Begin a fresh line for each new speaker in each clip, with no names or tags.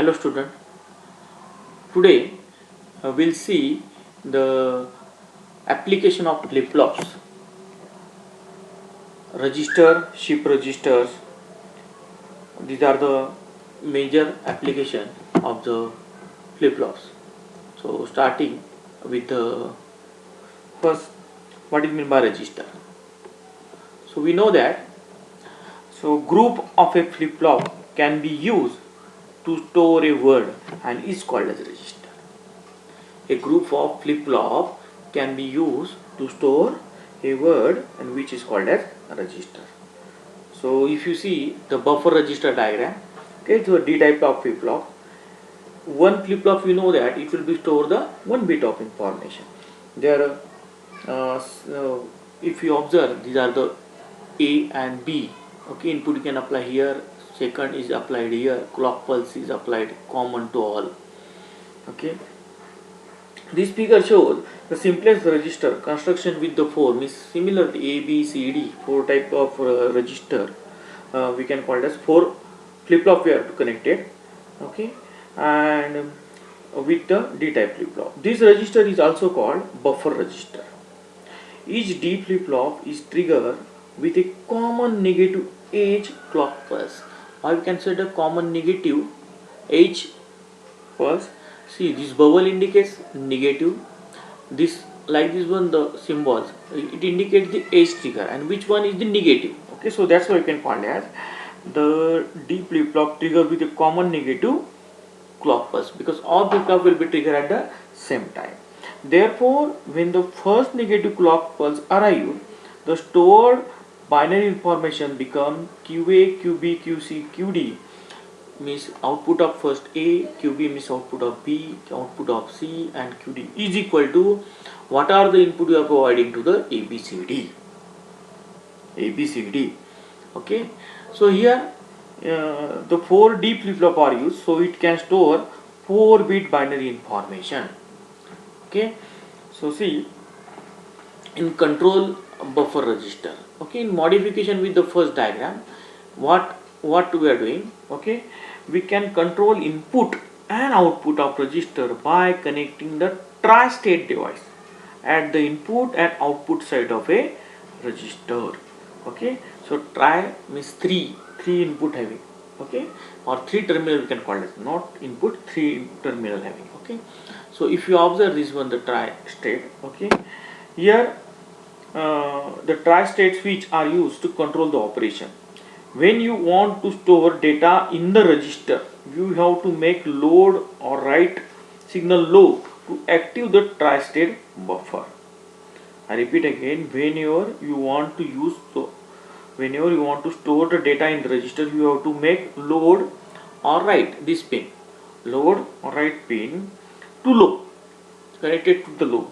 Hello student, today we'll see the application of flip-flops, register, shift registers. These are the major application of the flip-flops. So starting with the first, what is meant by register? So we know that group of a flip-flop can be used to store a word and is called as register. A group of flip-flop can be used to store a word and which is called as a register. So if you see the buffer register diagram, okay, so D type of flip-flop. One flip-flop, we know that it will be store the 1 bit of information. There, if you observe, these are the A and B. Okay, input you can apply here, second is applied here, clock pulse is applied common to all. Okay, this figure shows the simplest register construction with the four means similar to A, B, C, D, four type of register. We can call it as four flip-flop we have to connect it. Okay, and with the D type flip-flop. This register is also called buffer register. Each D flip-flop is triggered with a common negative edge clock pulse, or we can say the common negative edge pulse. See, this bubble indicates negative. This, like this one, the symbols, it indicates the edge trigger, and which one is the negative. Okay, so that's why you can call it as the D flip-flop trigger with a common negative clock pulse, because all flip-flop will be triggered at the same time. Therefore, when the first negative clock pulse arrives, the stored binary information become QA, QB, QC, QD means output of first A, QB means output of B, output of C, and QD is equal to what are the input you are providing to the ABCD. ABCD. Okay, so here the 4D flip-flop are used, so it can store 4-bit binary information. Okay, so see, in control buffer register, okay, in modification with the first diagram, what we are doing, okay, we can control input and output of register by connecting the tri-state device at the input and output side of a register. Okay, so tri means three input having, okay, or 3 terminal we can call it, not input, 3 terminal having. Okay, so if you observe this one, the tri-state, okay, here the tri-state switch are used to control the operation. When you want to store data in the register, you have to make load or write signal low to active the tri-state buffer. I repeat again, whenever you want to store the data in the register, you have to make load or write this pin, load or write pin to low, connected to the low.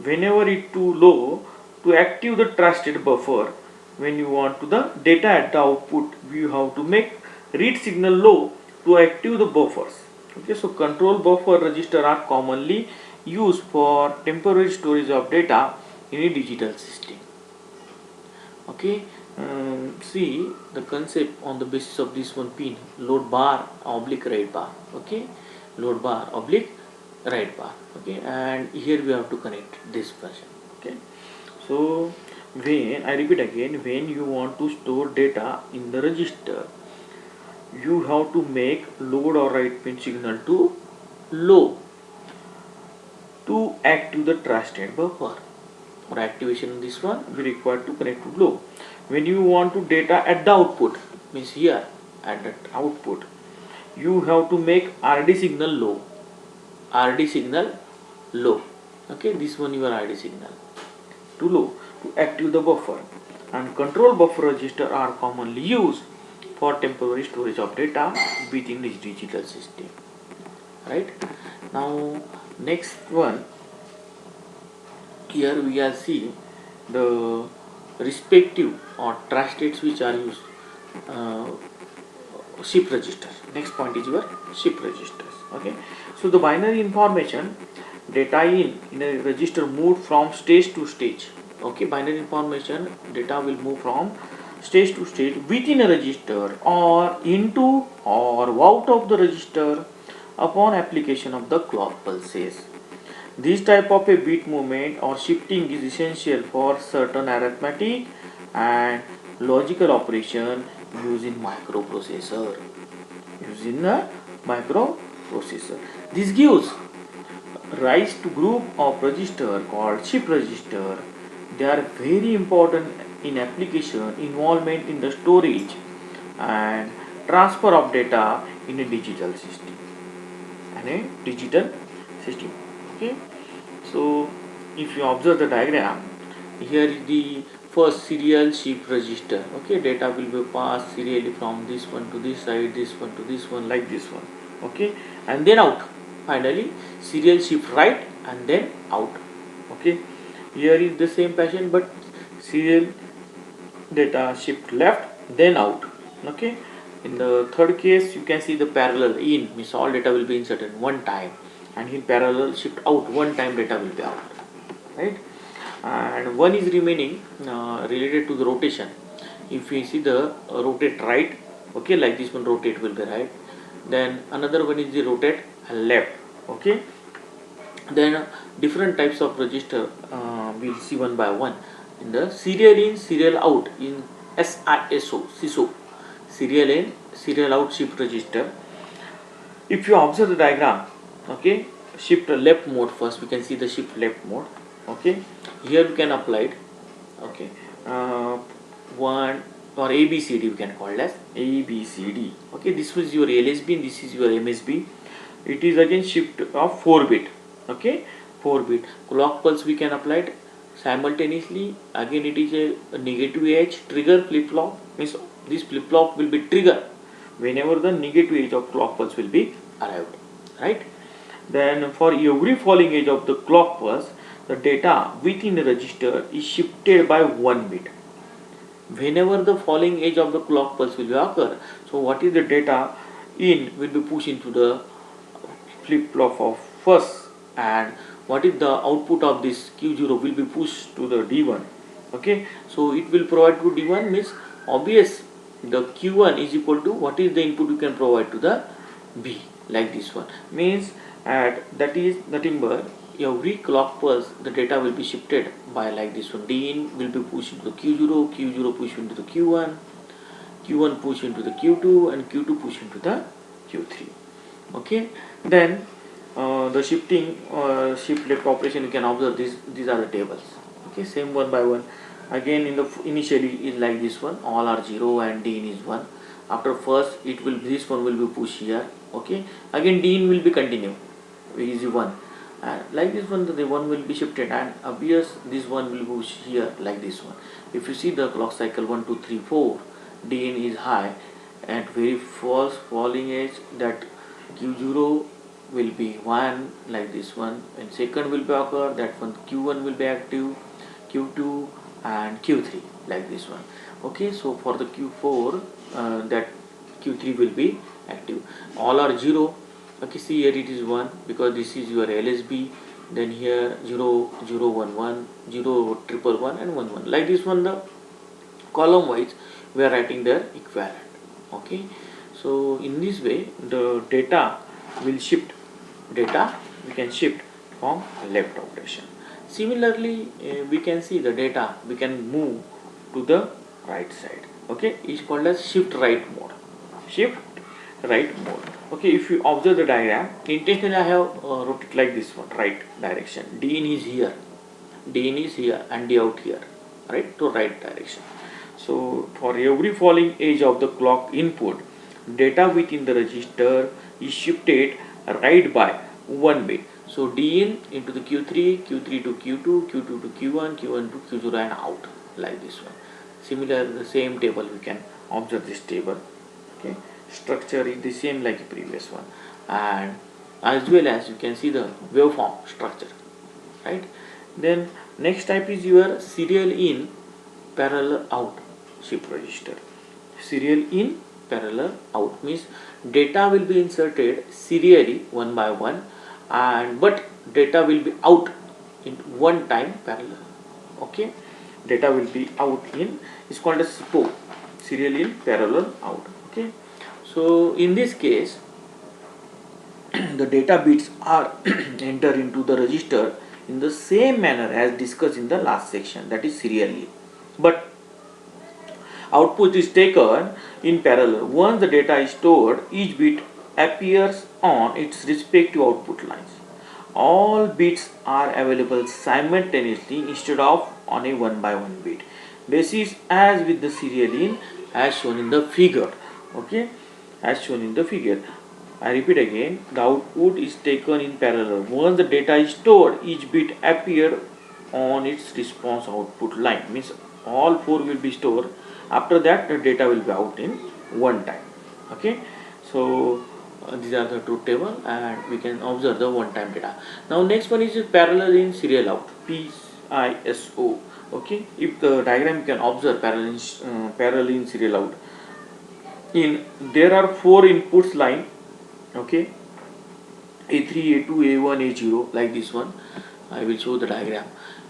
Whenever it to low, to active the tri-state buffer, when you want to the data at the output, you have to make read signal low to active the buffers. Okay, so control buffer register are commonly used for temporary storage of data in a digital system. Okay, see the concept on the basis of this one pin, load bar oblique write bar. Okay, load bar oblique write bar. Okay, and here we have to connect this version. Okay, so when I repeat again, when you want to store data in the register, you have to make load or write pin signal to low to active the tri-state buffer. For activation in this one, we require to connect to low. When you want to data at the output, means here at the output, you have to make RD signal low. RD signal low. Okay, this one your RD signal to low to active the buffer. And control buffer register are commonly used for temporary storage of data within this digital system. Right, now next one, here we are seeing the respective or tri-state switch are used, shift register. Next point is your shift registers. Okay, so the binary information data in a register moved from stage to stage. Okay, binary information data will move from stage to stage within a register or into or out of the register upon application of the clock pulses. This type of a bit movement or shifting is essential for certain arithmetic and logical operation used in microprocessor. Using a microprocessor. This gives rise to group of register called shift register. They are very important in application involvement in the storage and transfer of data in a digital system. And a digital system. Okay. So if you observe the diagram, here is the first serial shift register. Okay, data will be passed serially from this one to this side, this one to this one, like this one. Okay, and then out. Finally, serial shift right and then out. Okay, here is the same pattern, but serial data shift left, then out. Okay, in the third case, you can see the parallel in, means all data will be inserted one time, and in parallel shift out, one time data will be out, right? And one is remaining related to the rotation. If we see the rotate right, okay, like this one rotate will be right, then another one is the rotate left. Okay, then different types of register we'll see one by one. In the serial in, serial out, in SISO, serial in, serial out shift register. If you observe the diagram, okay, shift left mode first, we can see the shift left mode. Okay, here we can apply it. Okay, one or ABCD we can call it as ABCD. Okay, this was your LSB and this is your MSB. It is again shift of 4 bit. Okay, 4 bit clock pulse we can apply it simultaneously. Again it is a negative edge trigger flip flop, means this flip flop will be trigger whenever the negative edge of clock pulse will be arrived, right? Then for every falling edge of the clock pulse, the data within the register is shifted by 1 bit. Whenever the falling edge of the clock pulse will occur, so what is the data in will be pushed into the flip flop of first, and what is the output of this Q0 will be pushed to the D1. Okay, so it will provide to D1, means obvious the Q1 is equal to what is the input you can provide to the B, like this one, means at that is nothing but every clock pulse the data will be shifted by like this one. D in will be pushed into the Q0, Q0 pushed into the Q1, Q1 pushed into the Q2, and Q2 pushed into the Q3. Okay, then the shifting shift left operation you can observe these are the tables. Okay, same one by one. Again in the initially is like this one, all are 0 and D in is 1. After first it will, this one will be pushed here. Okay, again D in will be continue, is 1, and like this one the one will be shifted, and obvious this one will push here like this one. If you see the clock cycle 1 2 3 4, D in is high at very first falling edge, that Q0 will be 1 like this one, and second will be occur, that one Q1 will be active, Q2 and Q3 like this one. Okay, so for the Q4 that Q3 will be active, all are 0. Okay, see here it is 1 because this is your LSB, then here 0 0 1 1 0 triple 1 and 1 1, like this one the column wise we are writing their equivalent. Okay, so in this way the data will shift, data we can shift from left operation. Similarly we can see the data we can move to the right side. Okay, it's called as shift right mode, shift right mode. Okay, if you observe the diagram, intentionally I have wrote it like this one, right direction. D in is here, D in is here and D out here, right, to right direction. So for every falling edge of the clock input, data within the register is shifted right by 1 bit. So D in into the Q3, Q3 to Q2, Q2 to Q1, Q1 to Q0 and out, like this one. Similar the same table we can observe this table. Okay, structure is the same like the previous one, and as well as you can see the waveform structure, right? Then next type is your serial in parallel out shift register. Serial in parallel out means data will be inserted serially one by one, and but data will be out in one time parallel. Okay, data will be out in, is called as SIPO, serial in parallel out. Okay, so in this case the data bits are entered into the register in the same manner as discussed in the last section, that is serially. But output is taken in parallel. Once the data is stored, each bit appears on its respective output lines. All bits are available simultaneously instead of on a one by one bit. This is as with the serial in as shown in the figure. Okay, as shown in the figure. I repeat again, the output is taken in parallel. Once the data is stored, each bit appear on its response output line. Means all four will be stored. After that, the data will be out in one time. Okay, so these are the truth table, and we can observe the one time data. Now next one is parallel in serial out, PISO. Okay, if the diagram you can observe parallel in serial out. In there are four inputs line. Okay, A3, A2, A1, A0, like this one. I will show the diagram.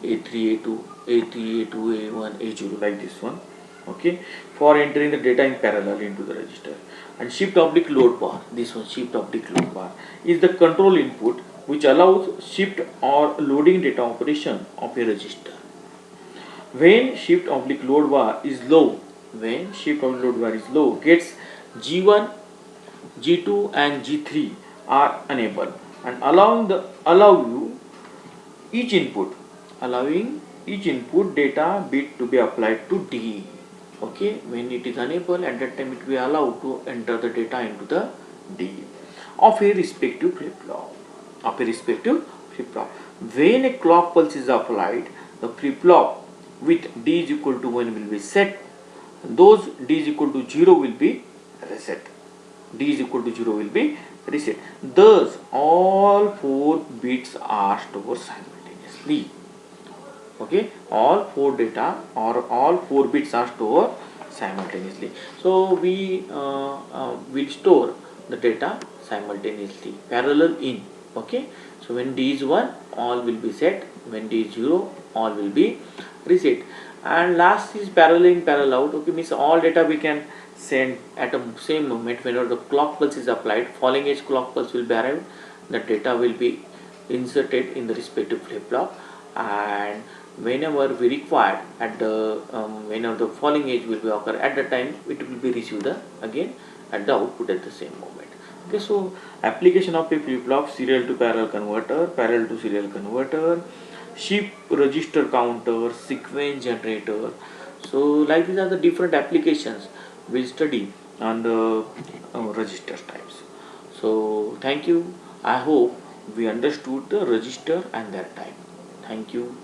A3, A2, A3, A2, A1, A0, like this one. Okay, for entering the data in parallel into the register. And shift oblique load bar, this one, shift oblique load bar, is the control input which allows shift or loading data operation of a register. When shift oblique load bar is low, gets G1, G2 and G3 are enabled and allowing each input data bit to be applied to D. Okay, when it is enabled, at that time it will be allowed to enter the data into the D of a respective flip-flop. When a clock pulse is applied, the flip-flop with D is equal to 1 will be set. Those D is equal to 0 will be reset. Thus, all four bits are stored simultaneously. Okay, all four bits are stored simultaneously. So we will store the data simultaneously, parallel in. Okay, so when D is 1, all will be set. When D is 0, all will be reset. And last is parallel in, parallel out. Okay, means all data we can send at the same moment. Whenever the clock pulse is applied, falling edge clock pulse will be arrived, the data will be inserted in the respective flip-flop, and whenever we required at the whenever the falling edge will be occur, at the time it will be received again at the output at the same moment. Okay, so application of a flip-flop: serial to parallel converter, parallel to serial converter, shift register counter, sequence generator. So like these are the different applications we'll study on the register types. So thank you. I hope we understood the register and their type. Thank you.